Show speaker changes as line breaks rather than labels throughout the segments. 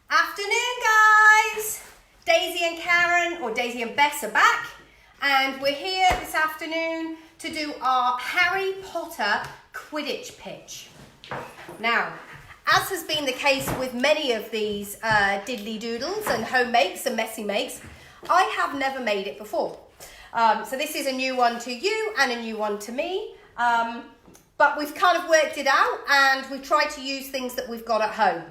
Afternoon, guys. Daisy and Karen, or Daisy and Bess, are back, and we're here this afternoon to do our Harry Potter Quidditch pitch. Now, as has been the case with many of these diddly doodles and home makes and messy makes, I have never made it before. So this is a new one to you and a new one to me, but we've kind of worked it out and we've tried to use things that we've got at home.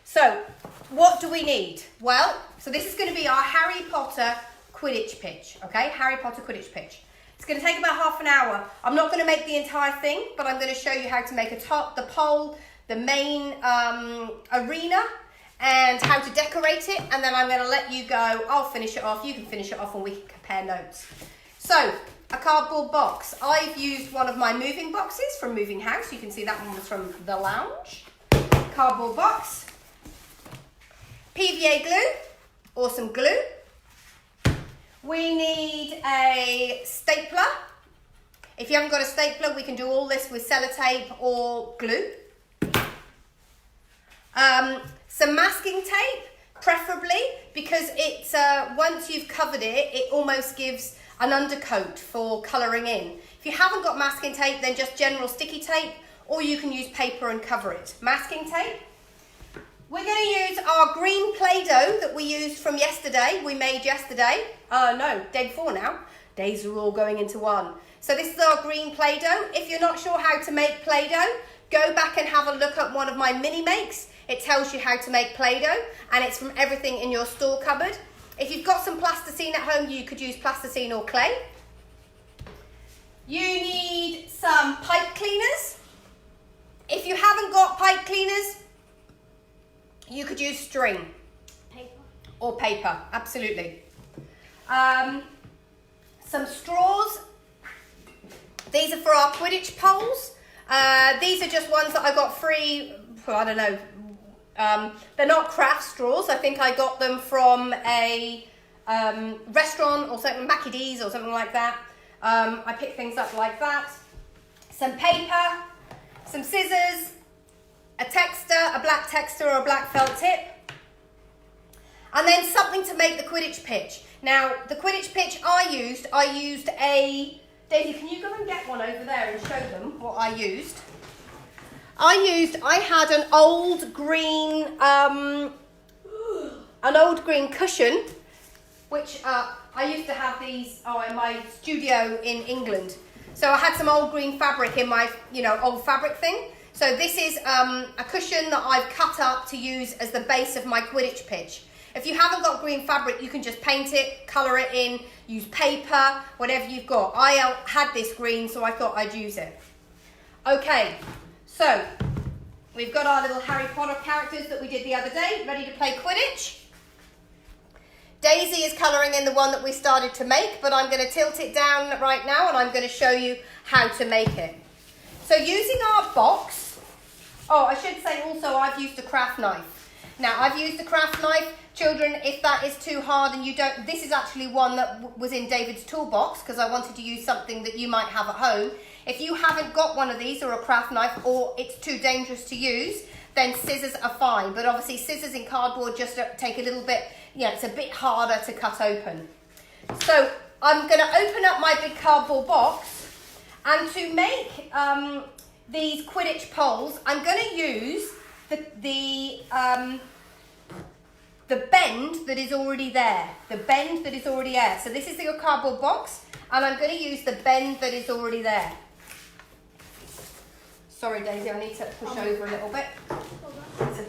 So what do we need? Well, so this is going to be our Harry Potter Quidditch pitch, okay? Harry Potter Quidditch pitch. It's going to take about half an hour. I'm not going to make the entire thing, but I'm going to show you how to make the pole, the main arena, and how to decorate it, and then I'm going to let you go. I'll finish it off, you can finish it off, and we can compare notes. So, a cardboard box. I've used one of my moving boxes from Moving House. You can see that one was from the lounge. Cardboard box. PVA glue, or some glue. We need a stapler. If you haven't got a stapler, we can do all this with sellotape or glue. Some masking tape, preferably, because it's once you've covered it, it almost gives an undercoat for colouring in. If you haven't got masking tape, then just general sticky tape, or you can use paper and cover it. Masking tape. We're going to use our green Play-Doh that we used from yesterday, we made yesterday. No, day before now. Days are all going into one. So this is our green Play-Doh. If you're not sure how to make Play-Doh, go back and have a look at one of my mini makes. It tells you how to make Play-Doh, and it's from everything in your store cupboard. If you've got some plasticine at home, you could use plasticine or clay. You need some pipe cleaners. If you haven't got pipe cleaners, you could use string.
Paper.
Or paper, absolutely. Some straws. These are for our Quidditch poles. These are just ones that I got free, I don't know. They're not craft straws. I think I got them from a restaurant or something, Mackie D's or something like that. I picked things up like that. Some paper, some scissors, a texter, a black texter or a black felt tip, and then something to make the Quidditch pitch. Now, the Quidditch pitch I used a, Daisy, can you go and get one over there and show them what I used? I had an old green cushion, which I used to have these in my studio in England. So I had some old green fabric in my, old fabric thing. So this is a cushion that I've cut up to use as the base of my Quidditch pitch. If you haven't got green fabric, you can just paint it, colour it in, use paper, whatever you've got. I had this green, so I thought I'd use it. Okay, so we've got our little Harry Potter characters that we did the other day, ready to play Quidditch. Daisy is colouring in the one that we started to make, but I'm going to tilt it down right now and I'm going to show you how to make it. So using our box, I should say also I've used a craft knife. Now I've used a craft knife. Children, if that is too hard and you don't, this is actually one that was in David's toolbox because I wanted to use something that you might have at home. If you haven't got one of these or a craft knife or it's too dangerous to use, then scissors are fine. But obviously scissors in cardboard just take a little bit, it's a bit harder to cut open. So I'm going to open up my big cardboard box, and to make these Quidditch poles, I'm going to use the bend that is already there. The bend that is already there. So this is your cardboard box, and I'm going to use the bend that is already there. Sorry, Daisy, I need to push over a little bit. It's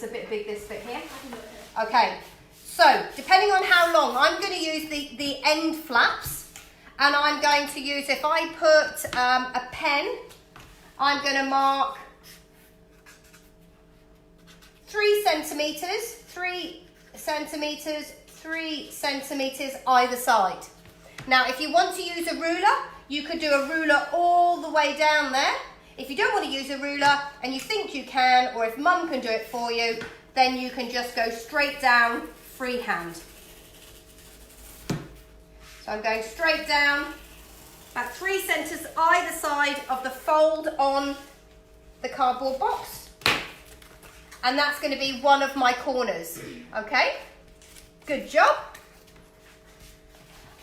a bit big, this bit here. Okay, so depending on how long, I'm going to use the end flaps, and I'm going to use, if I put a pen, I'm going to mark 3 centimetres, 3 centimetres, 3 centimetres either side. Now, if you want to use a ruler, you could do a ruler all the way down there. If you don't want to use a ruler and you think you can, or if Mum can do it for you, then you can just go straight down freehand. So I'm going straight down, about 3 centimetres either side of the fold on the cardboard box. and that's going to be one of my corners. Okay, good job.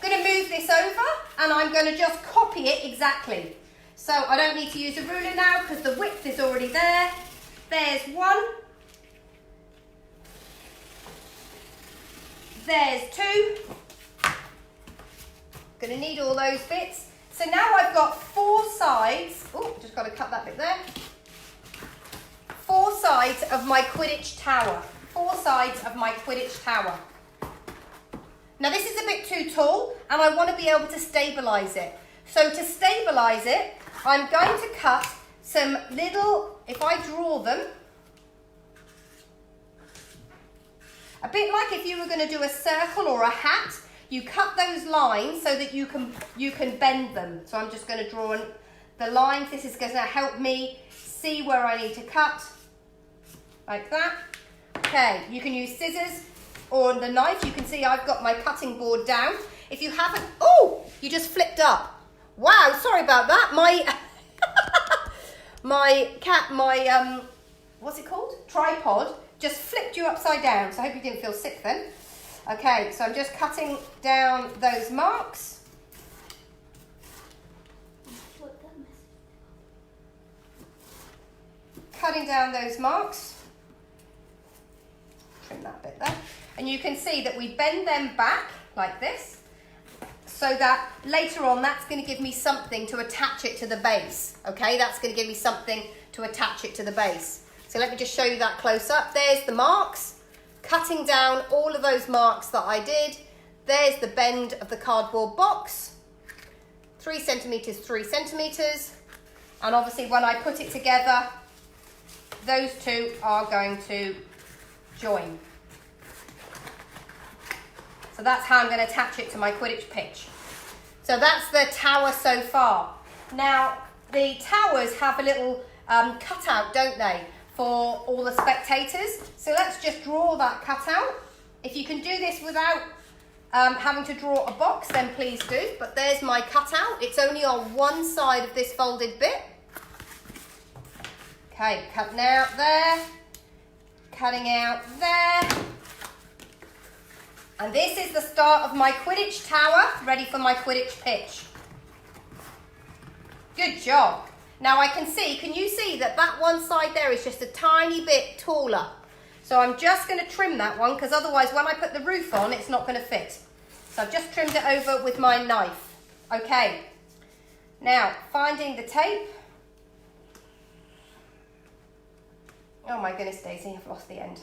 I'm going to move this over and I'm going to just copy it exactly. So I don't need to use a ruler now because the width is already there. There's one. There's two. Going to need all those bits. So now I've got 4 sides. Oh, just got to cut that bit there. 4 sides of my Quidditch tower. 4 sides of my Quidditch tower. Now this is a bit too tall and I want to be able to stabilise it. So to stabilise it, I'm going to cut some little, if I draw them, a bit like if you were going to do a circle or a hat, you cut those lines so that you can bend them. So I'm just going to draw the lines. This is going to help me see where I need to cut, like that. Okay, you can use scissors or the knife. You can see I've got my cutting board down. If you haven't, oh, you just flipped up. Wow, sorry about that. My what's it called? Tripod just flipped you upside down. So I hope you didn't feel sick then. Okay, so I'm just cutting down those marks. Cutting down those marks. Trim that bit there. And you can see that we bend them back like this, so that later on that's going to give me something to attach it to the base. Okay, that's going to give me something to attach it to the base. So let me just show you that close up. There's the marks, cutting down all of those marks that I did. There's the bend of the cardboard box, 3 centimetres, 3 centimetres. And obviously when I put it together, those two are going to join. So that's how I'm going to attach it to my Quidditch pitch. So that's the tower so far. Now, the towers have a little cutout, don't they, for all the spectators. So let's just draw that cutout. If you can do this without having to draw a box, then please do. But there's my cutout. It's only on one side of this folded bit. Okay, cutting out there, cutting out there. And this is the start of my Quidditch tower, ready for my Quidditch pitch. Good job. Now I can you see that one side there is just a tiny bit taller. So I'm just going to trim that one because otherwise when I put the roof on, it's not going to fit. So I've just trimmed it over with my knife. Okay. Now, finding the tape. Oh my goodness, Daisy, I've lost the end.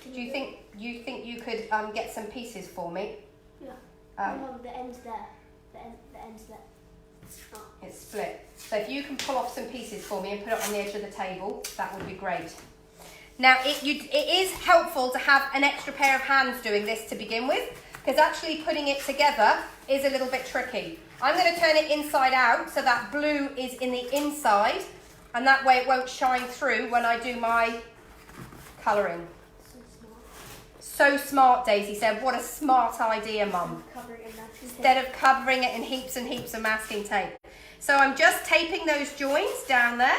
Do you think you could get some pieces for me?
Yeah. No, the end's there. The end's there. Oh.
It's split. So if you can pull off some pieces for me and put it on the edge of the table, that would be great. Now it is helpful to have an extra pair of hands doing this to begin with, because actually putting it together is a little bit tricky. I'm going to turn it inside out so that blue is in the inside, and that way it won't shine through when I do my colouring. So smart, Daisy said. What a smart idea, Mum. Instead of covering it in heaps and heaps of masking tape. So I'm just taping those joins down there.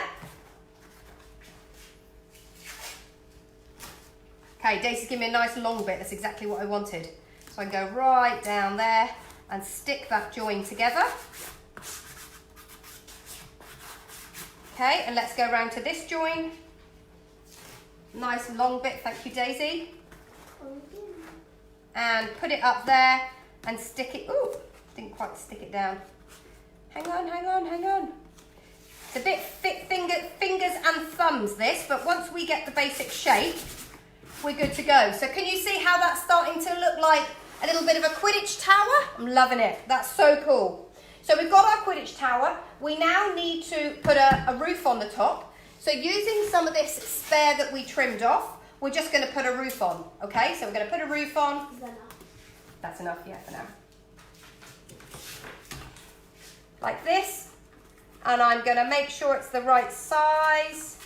Okay, Daisy's giving me a nice long bit. That's exactly what I wanted. So I can go right down there and stick that join together. Okay, and let's go around to this join. Nice long bit, thank you, Daisy. And put it up there and stick it. Ooh, didn't quite stick it down. Hang on, hang on, hang on. It's a bit fingers and thumbs this, but once we get the basic shape, we're good to go. So can you see how that's starting to look like a little bit of a Quidditch tower? I'm loving it. That's so cool. So we've got our Quidditch tower. We now need to put a roof on the top. So using some of this spare that we trimmed off, we're just going to put a roof on, okay? So we're going to put a roof on.
Is that enough?
That's enough, yeah, for now. Like this. And I'm going to make sure it's the right size.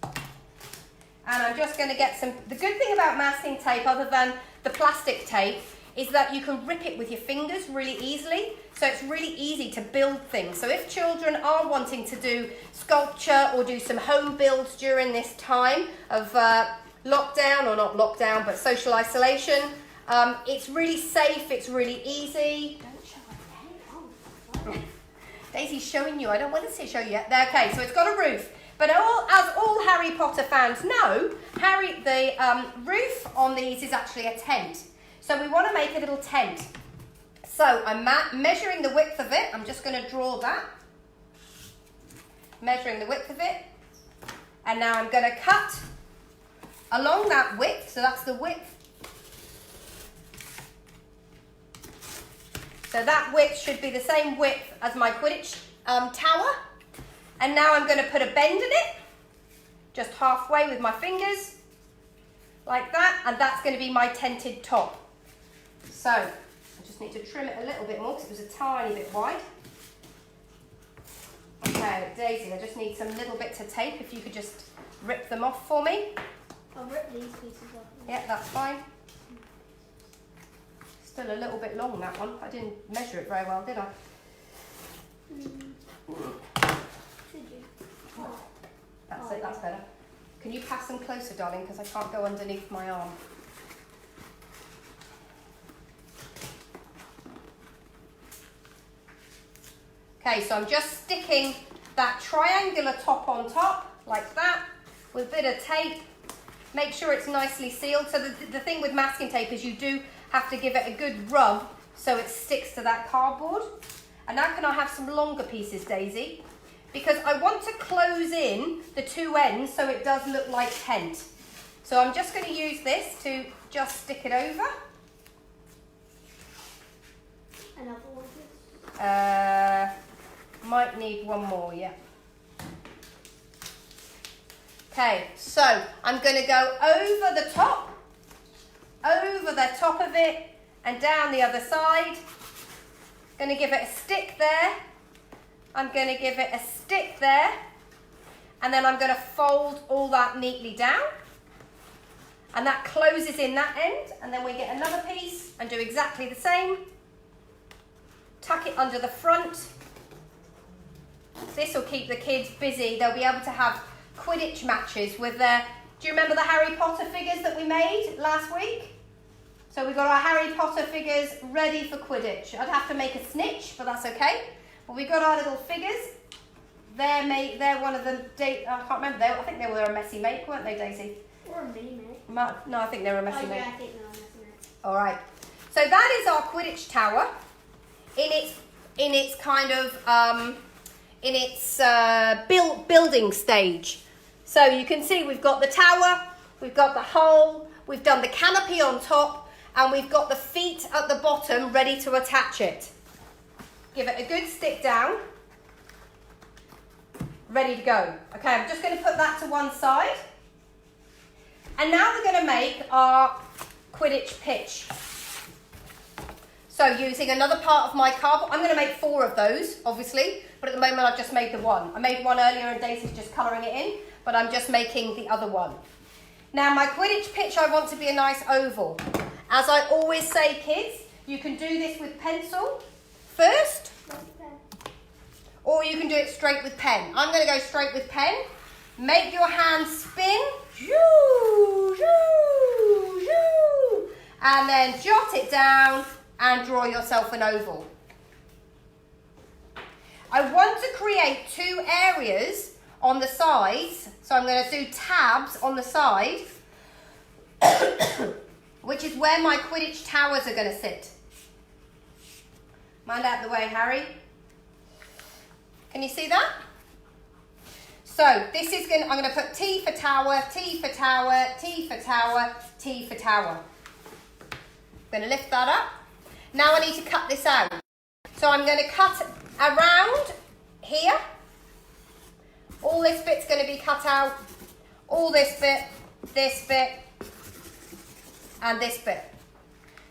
And I'm just going to get some... The good thing about masking tape, other than the plastic tape, is that you can rip it with your fingers really easily. So it's really easy to build things. So if children are wanting to do sculpture or do some home builds during this time of lockdown, or not lockdown, but social isolation, it's really safe, it's really easy. Don't show it. Daisy's showing you. I don't want to show you yet. Okay, so it's got a roof. But as all Harry Potter fans know, the roof on these is actually a tent. So we want to make a little tent. So I'm measuring the width of it. I'm just going to draw that. Measuring the width of it. And now I'm going to cut along that width. So that's the width. So that width should be the same width as my Quidditch tower. And now I'm going to put a bend in it, just halfway with my fingers, like that, and that's going to be my tented top. So I just need to trim it a little bit more because it was a tiny bit wide. Okay, Daisy, I just need some little bits of tape, if you could just rip them off for me.
I'll rip these pieces off.
Yeah, that's fine. Still a little bit long, that one. I didn't measure it very well, did I? That's it, that's better. Can you pass them closer, darling, because I can't go underneath my arm. Okay, so I'm just sticking that triangular top on top, like that, with a bit of tape. Make sure it's nicely sealed. So the thing with masking tape is you do have to give it a good rub so it sticks to that cardboard. And now can I have some longer pieces, Daisy? Because I want to close in the two ends so it does look like tent. So I'm just going to use this to just stick it over.
Another one, please.
Might need one more, yeah. Okay, so I'm going to go over the top of it and down the other side. Going to give it a stick there. I'm going to give it a stick there, and then I'm going to fold all that neatly down, and that closes in that end, and then we get another piece and do exactly the same. Tuck it under the front. This will keep the kids busy. They'll be able to have Quidditch matches with their, do you remember the Harry Potter figures that we made last week? So we've got our Harry Potter figures ready for Quidditch. I'd have to make a snitch, but that's okay. But we got our little figures. They're one of the, I can't remember, I think they were a messy make, weren't they, Daisy?
Or a mini make.
No, I think they were a messy make.
Yeah, I think they were a messy make.
All right. So that is our Quidditch tower in its kind of, building stage. So you can see we've got the tower, we've got the hole, we've done the canopy on top, and we've got the feet at the bottom ready to attach it. Give it a good stick down. Ready to go. Okay, I'm just going to put that to one side. And now we're going to make our Quidditch pitch. So using another part of my cardboard, I'm going to make 4 of those, obviously, but at the moment I've just made the one. I made one earlier and Daisy's just colouring it in, but I'm just making the other one. Now my Quidditch pitch, I want to be a nice oval. As I always say, kids, you can do this with pencil first, or you can do it straight with pen. I'm going to go straight with pen. Make your hand spin, and then jot it down and draw yourself an oval. I want to create 2 areas on the sides, so I'm going to do tabs on the side, which is where my Quidditch towers are going to sit. Mind out the way, Harry. Can you see that? So this is I'm going to put T for tower, T for tower, T for tower, T for tower. I'm going to lift that up. Now I need to cut this out. So I'm going to cut around here. All this bit's going to be cut out. All this bit, and this bit.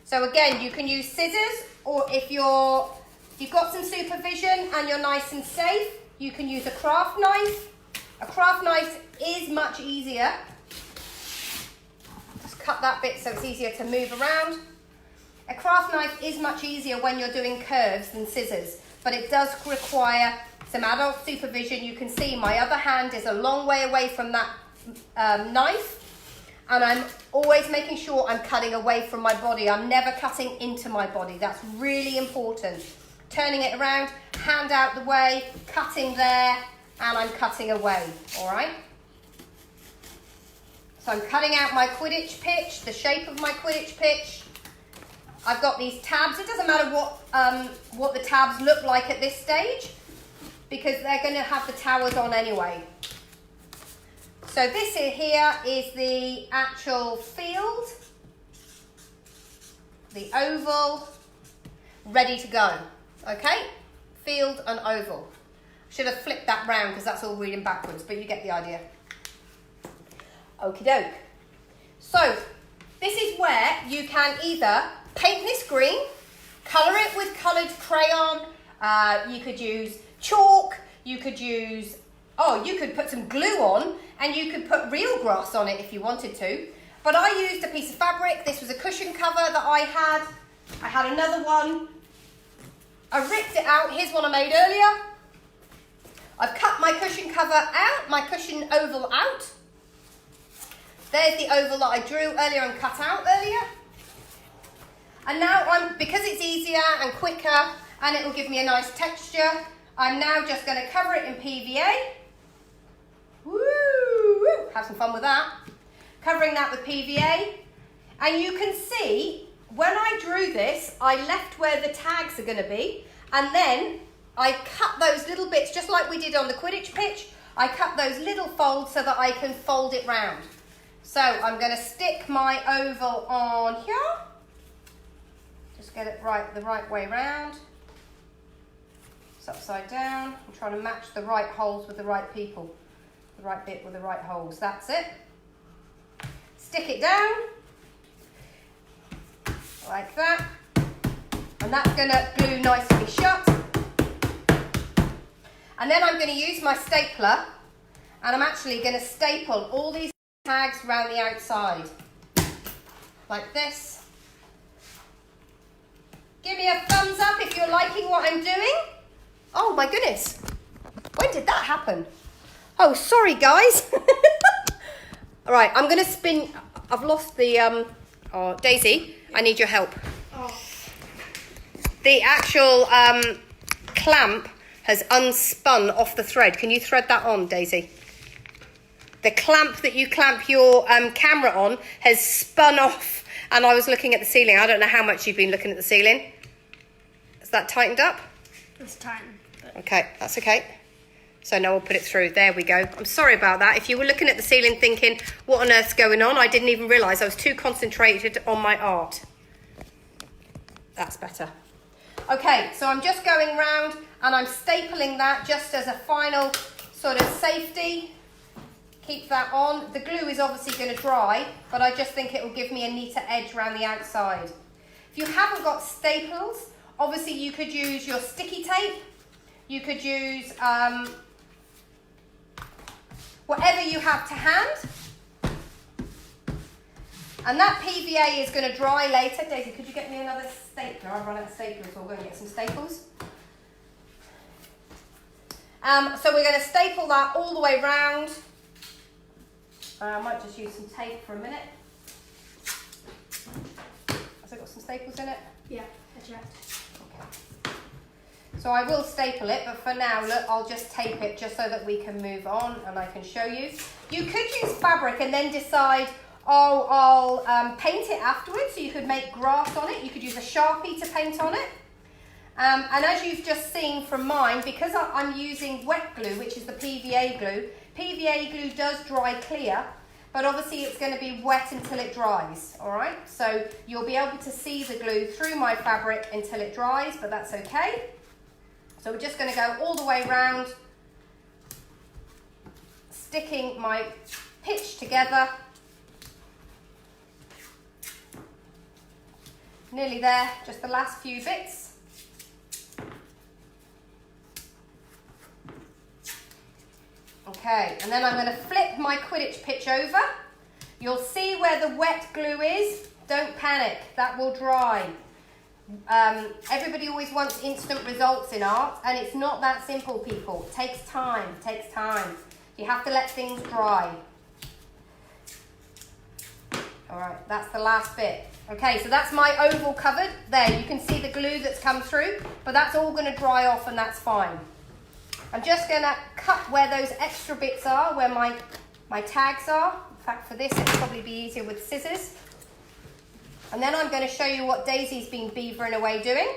So again, you can use scissors, or if you've got some supervision and you're nice and safe, you can use a craft knife. A craft knife is much easier. Just cut that bit so it's easier to move around. A craft knife is much easier when you're doing curves than scissors, but it does require some adult supervision. You can see my other hand is a long way away from that knife, and I'm always making sure I'm cutting away from my body. I'm never cutting into my body. That's really important. Turning it around, hand out the way, cutting there, and I'm cutting away, all right? So I'm cutting out my Quidditch pitch, the shape of my Quidditch pitch. I've got these tabs. It doesn't matter what the tabs look like at this stage, because they're going to have the towers on anyway. So this here is the actual field, the oval, ready to go. Okay, field and oval. Should have flipped that round because that's all reading backwards, but you get the idea. Okie doke. So this is where you can either paint this green, colour it with coloured crayon, you could use chalk, you could use, you could put some glue on, and you could put real grass on it if you wanted to. But I used a piece of fabric. This was a cushion cover that I had. I had another one. I ripped it out. Here's one I made earlier. I've cut my cushion cover out, my cushion oval out. There's the oval that I drew earlier and cut out earlier. And now because it's easier and quicker and it will give me a nice texture, I'm now just going to cover it in PVA. Woo! Have some fun with that. Covering that with PVA. And you can see, when I drew this, I left where the tags are going to be. And then I cut those little bits, just like we did on the Quidditch pitch. I cut those little folds so that I can fold it round. So I'm going to stick my oval on here. Just get it the right way round. It's upside down. I'm trying to match the right holes with the right people. The right bit with the right holes. That's it. Stick it down. Like that. And that's going to glue nicely shut. And then I'm going to use my stapler. And I'm actually going to staple all these tags around the outside. Like this. Give me a thumbs up if you're liking what I'm doing. Oh my goodness. When did that happen? Oh, sorry guys. All right, I'm going to spin. I've lost the, Daisy, I need your help.
Oh.
The actual clamp has unspun off the thread. Can you thread that on, Daisy? The clamp that you clamp your camera on has spun off, and I was looking at the ceiling. I don't know how much you've been looking at the ceiling. Is that tightened up?
It's tightened.
Okay, that's okay. So now we'll put it through. There we go. I'm sorry about that. If you were looking at the ceiling thinking, what on earth's going on? I didn't even realise. I was too concentrated on my art. That's better. Okay, so I'm just going round and I'm stapling that just as a final sort of safety. Keep that on. The glue is obviously going to dry, but I just think it will give me a neater edge around the outside. If you haven't got staples, obviously you could use your sticky tape. You could use whatever you have to hand. And that PVA is going to dry later. Daisy, could you get me another stapler? I've run out of staplers, so we're going to get some staples. So we're going to staple that all the way round. I might just use some tape for a minute. Has it got some staples in it?
Yeah, I checked.
Okay. So I will staple it, but for now, look, I'll just tape it just so that we can move on and I can show you. You could use fabric and then decide, I'll paint it afterwards, so you could make grass on it. You could use a Sharpie to paint on it. And as you've just seen from mine, because I'm using wet glue, which is the PVA glue does dry clear, but obviously it's going to be wet until it dries, all right? So you'll be able to see the glue through my fabric until it dries, but that's okay. So we're just going to go all the way around, sticking my pitch together. Nearly there, just the last few bits. Okay, and then I'm going to flip my Quidditch pitch over. You'll see where the wet glue is. Don't panic, that will dry. Everybody always wants instant results in art, and it's not that simple, people. It takes time, it takes time. You have to let things dry. All right, that's the last bit. Okay, so that's my oval covered. There, you can see the glue that's come through, but that's all going to dry off and that's fine. I'm just going to cut where those extra bits are, where my tags are. In fact, for this, it'll probably be easier with scissors. And then I'm going to show you what Daisy's been beavering away doing.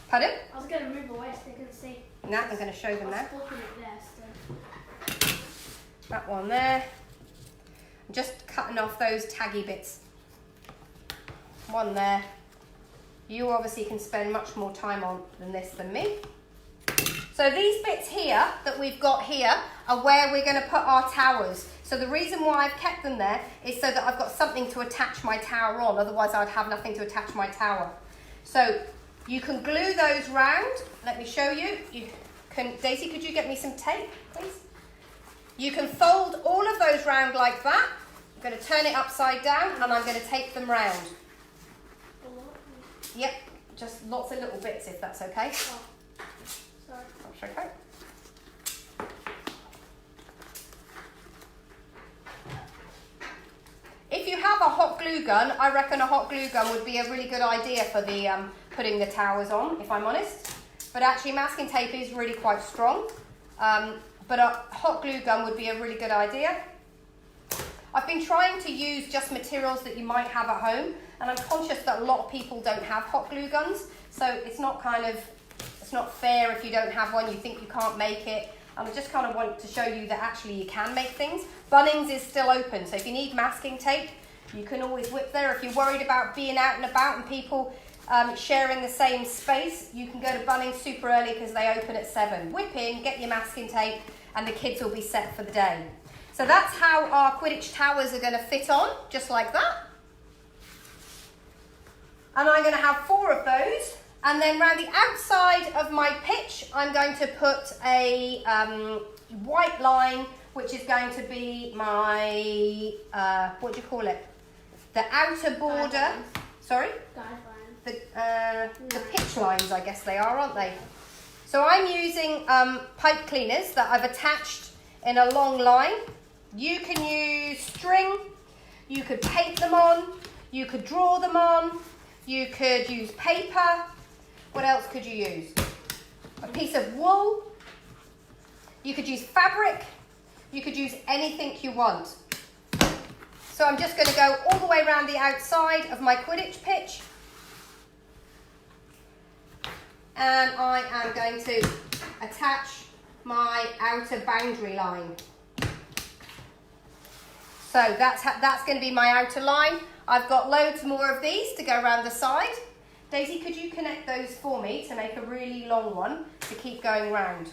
Pardon?
I was going to move away so they couldn't see.
No, I'm going to show them now.
I was poking it there, so.
That one there. I'm just cutting off those taggy bits. One there. You obviously can spend much more time on this than me. So these bits here that we've got here are where we're going to put our towers. So the reason why I've kept them there is so that I've got something to attach my tower on. Otherwise I'd have nothing to attach my tower. So you can glue those round. Let me show you. Daisy, could you get me some tape, please? You can fold all of those round like that. I'm going to turn it upside down and I'm going to tape them round. Yep, just lots of little bits if that's okay.
Oh. Sorry.
That's okay. If you have a hot glue gun, I reckon a hot glue gun would be a really good idea for the putting the towers on, if I'm honest. But actually masking tape is really quite strong. But a hot glue gun would be a really good idea. I've been trying to use just materials that you might have at home, and I'm conscious that a lot of people don't have hot glue guns, so it's not fair if you don't have one, you think you can't make it. And I just kind of want to show you that actually you can make things. Bunnings is still open, so if you need masking tape, you can always whip there. If you're worried about being out and about and people sharing the same space, you can go to Bunnings super early because they open at 7. Whip in, get your masking tape, and the kids will be set for the day. So that's how our Quidditch towers are going to fit on, just like that. And I'm going to have 4 of those. And then around the outside of my pitch, I'm going to put a white line, which is going to be my, what do you call it? The outer border.
Guidelines.
Sorry?
Guidelines.
The pitch lines, I guess they are, aren't they? So I'm using pipe cleaners that I've attached in a long line. You can use string, you could paint them on, you could draw them on, you could use paper. What else could you use? A piece of wool. You could use fabric. You could use anything you want. So I'm just going to go all the way around the outside of my Quidditch pitch. And I am going to attach my outer boundary line. So that's going to be my outer line. I've got loads more of these to go around the side. Daisy, could you connect those for me to make a really long one to keep going round?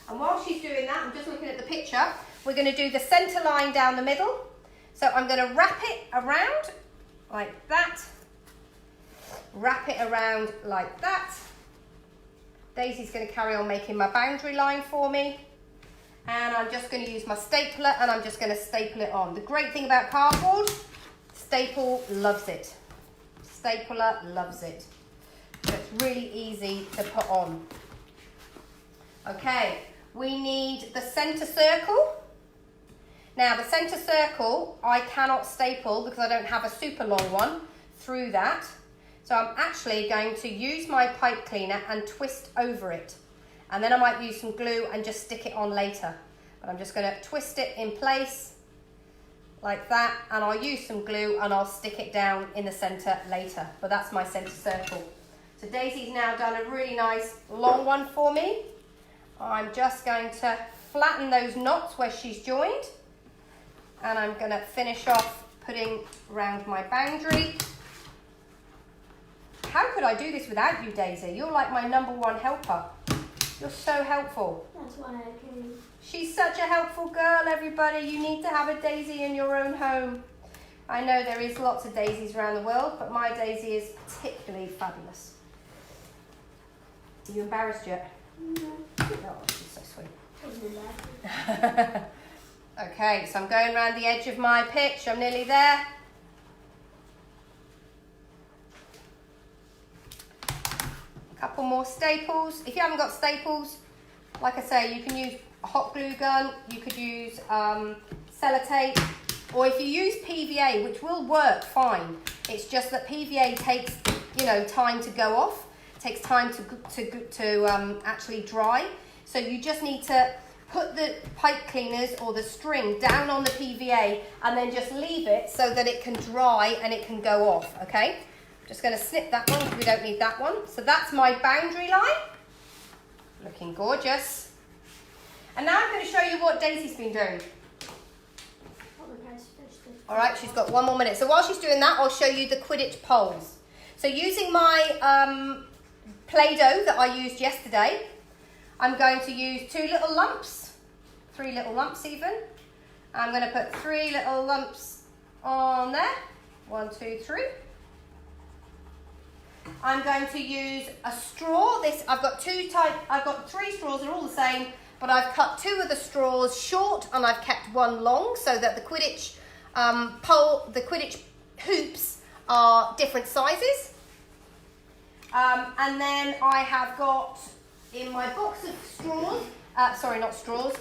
And while she's doing that, I'm just looking at the picture. We're going to do the centre line down the middle. So I'm going to wrap it around like that. Wrap it around like that. Daisy's going to carry on making my boundary line for me. And I'm just going to use my stapler and I'm just going to staple it on. The great thing about cardboard, staple loves it. Stapler loves it. So it's really easy to put on. Okay, we need the centre circle. Now the centre circle, I cannot staple because I don't have a super long one through that. So I'm actually going to use my pipe cleaner and twist over it. And then I might use some glue and just stick it on later. But I'm just going to twist it in place like that, and I'll use some glue and I'll stick it down in the centre later. But that's my centre circle. So Daisy's now done a really nice long one for me. I'm just going to flatten those knots where she's joined. And I'm going to finish off putting around my boundary. How could I do this without you, Daisy? You're like my #1 helper. You're so helpful.
That's why I can.
She's such a helpful girl, everybody. You need to have a Daisy in your own home. I know there is lots of Daisies around the world, but my Daisy is particularly fabulous. Are you embarrassed yet?
No.
Oh, she's so sweet. Okay, so I'm going around the edge of my pitch. I'm nearly there. couple more staples. If you haven't got staples, like I say, you can use a hot glue gun, you could use sellotape, or if you use PVA, which will work fine. It's just that PVA takes, you know, time to go off. It takes time to actually dry. So you just need to put the pipe cleaners or the string down on the PVA and then just leave it so that it can dry and it can go off, okay? I'm just going to snip that one because we don't need that one. So that's my boundary line. Looking gorgeous. And now I'm going to show you what Daisy's been doing. All right, she's got 1 more minute. So while she's doing that, I'll show you the Quidditch poles. So using my Play-Doh that I used yesterday, I'm going to use 2 little lumps, 3 little lumps even. I'm going to put 3 little lumps on there. 1, 2, 3. I'm going to use a straw. I've got 3 straws, they're all the same, but I've cut 2 of the straws short and I've kept 1 long so that the Quidditch the Quidditch hoops are different sizes. And then I have got in my box of straws,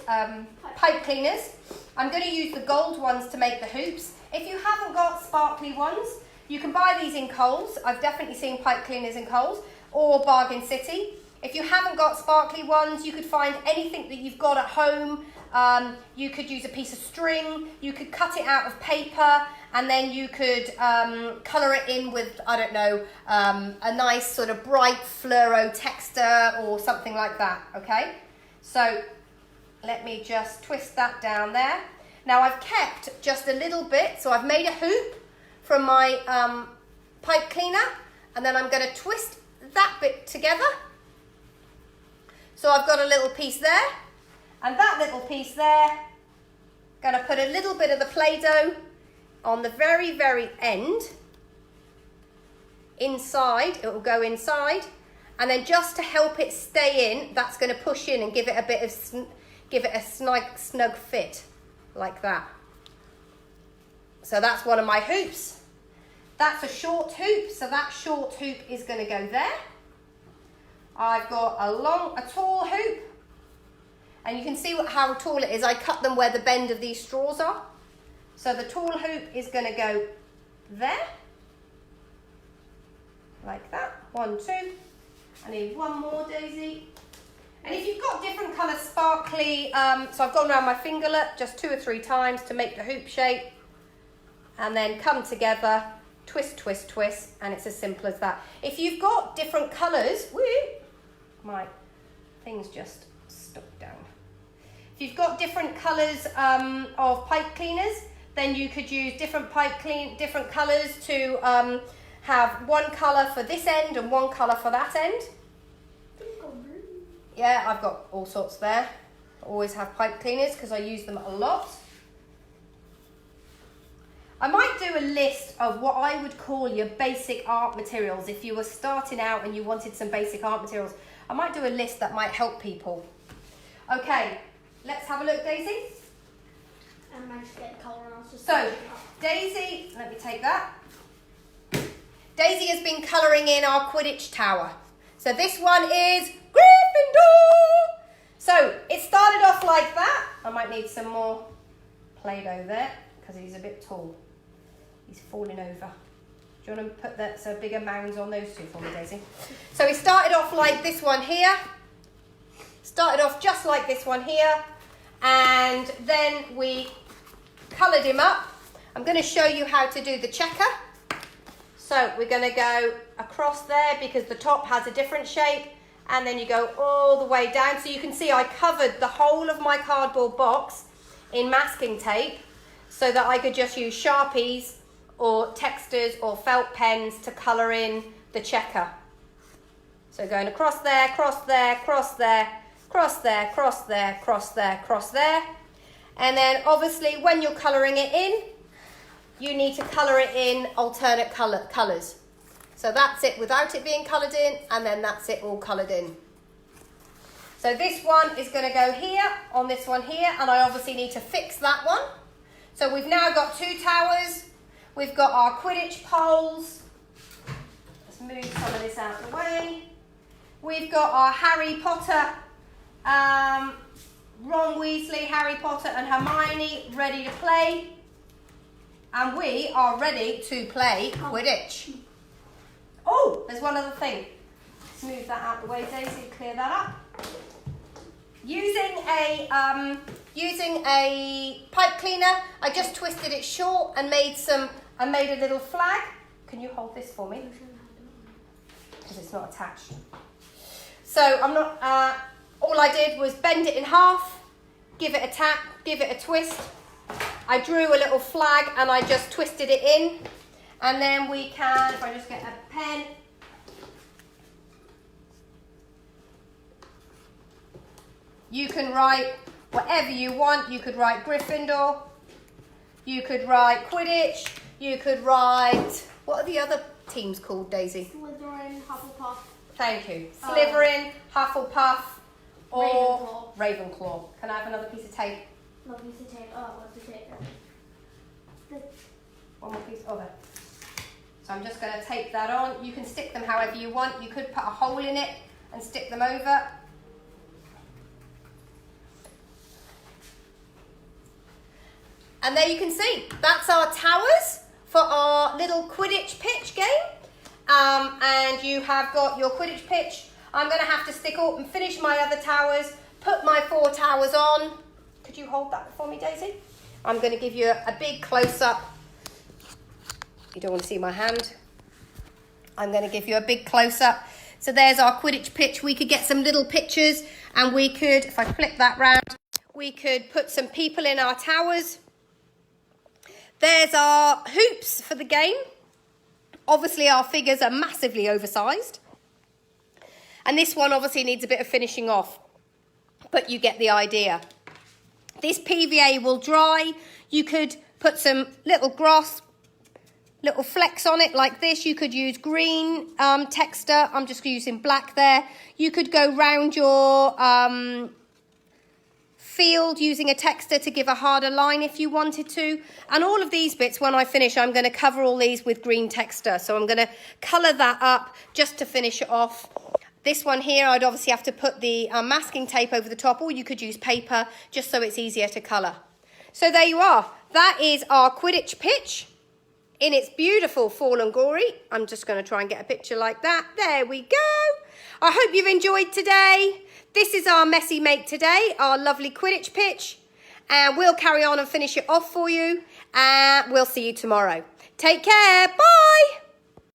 pipe cleaners. I'm going to use the gold ones to make the hoops. If you haven't got sparkly ones, you can buy these in Coles. I've definitely seen pipe cleaners in Coles or Bargain City. If you haven't got sparkly ones, you could find anything that you've got at home. You could use a piece of string, you could cut it out of paper, and then you could colour it in with, I don't know, a nice sort of bright fluoro texture or something like that, okay? So let me just twist that down there. Now I've kept just a little bit, so I've made a hoop from my pipe cleaner, and then I'm going to twist that bit together. So I've got a little piece there, and that little piece there. Going to put a little bit of the Play-Doh on the very, very end. Inside, it will go inside, and then just to help it stay in, that's going to push in and give it a bit of, snug fit, like that. So that's one of my hoops. That's a short hoop, so that short hoop is going to go there. I've got a tall hoop, and you can see how tall it is. I cut them where the bend of these straws are. So the tall hoop is going to go there, like that. 1, 2. I need 1 more, Daisy. And if you've got different colour sparkly, so I've gone around my fingerlet just 2 or 3 times to make the hoop shape, and then come together, twist, twist, twist, and it's as simple as that. If you've got different colours, my thing's just stuck down. If you've got different colours of pipe cleaners, then you could use different colours to have 1 colour for this end and 1 colour for that end. Yeah, I've got all sorts there. I always have pipe cleaners because I use them a lot. I might do a list of what I would call your basic art materials. If you were starting out and you wanted some basic art materials, I might do a list that might help people. Okay, let's have a look, Daisy.
I managed to get the colour on.
So, Daisy, let me take that. Daisy has been colouring in our Quidditch tower. So this one is Gryffindor. So it started off like that. I might need some more Play-Doh there because he's a bit tall. He's falling over. Do you want to put some bigger mounds on those 2 for me, Daisy? So he started off like this one here. Started off just like this one here. And then we coloured him up. I'm going to show you how to do the checker. So we're going to go across there because the top has a different shape. And then you go all the way down. So you can see I covered the whole of my cardboard box in masking tape so that I could just use Sharpies or textures or felt pens to colour in the checker. So going across there, cross there, cross there, cross there, cross there, cross there, cross there. And then obviously when you're colouring it in, you need to colour it in alternate colours. So that's it without it being coloured in, and then that's it all coloured in. So this one is going to go here, on this one here, and I obviously need to fix that one. So we've now got 2 towers. We've got our Quidditch poles. Let's move some of this out of the way. We've got our Harry Potter, Ron Weasley, Harry Potter and Hermione ready to play. And we are ready to play Quidditch. Oh, there's one other thing. Let's move that out the way, Daisy, clear that up. Using a pipe cleaner, I just twisted it short and made a little flag. Can you hold this for me? Because it's not attached. So I'm not, all I did was bend it in half, give it a tap, give it a twist. I drew a little flag and I just twisted it in. And then we can, if I just get a pen. You can write whatever you want. You could write Gryffindor. You could write Quidditch. You could write, what are the other teams called, Daisy?
Slytherin, Hufflepuff.
Thank you. Slytherin, Hufflepuff, or Ravenclaw. Can I have another piece of tape?
No piece of tape. Oh, what's the tape?
One more piece. Oh, there. So I'm just going to tape that on. You can stick them however you want. You could put a hole in it and stick them over. And there you can see, that's our towers for our little Quidditch pitch game. And you have got your Quidditch pitch. I'm going to have to stick up and finish my other towers, put my 4 towers on. Could you hold that for me, Daisy? I'm going to give you a big close-up. You don't want to see my hand. I'm going to give you a big close-up. So there's our Quidditch pitch. We could get some little pictures and we could, if I flip that round, we could put some people in our towers. There's our hoops for the game. Obviously, our figures are massively oversized. And this one obviously needs a bit of finishing off, but you get the idea. This PVA will dry. You could put some little grass, little flecks on it like this. You could use green texture. I'm just using black there. You could go round your field using a texture to give a harder line if you wanted to. And all of these bits, when I finish, I'm going to cover all these with green texture. So I'm going to colour that up just to finish it off. This one here, I'd obviously have to put the masking tape over the top, or you could use paper just so it's easier to colour. So there you are. That is our Quidditch pitch in its beautiful fall and gory. I'm just going to try and get a picture like that. There we go. I hope you've enjoyed today. This is our messy make today, our lovely Quidditch pitch. And we'll carry on and finish it off for you. And we'll see you tomorrow. Take care. Bye.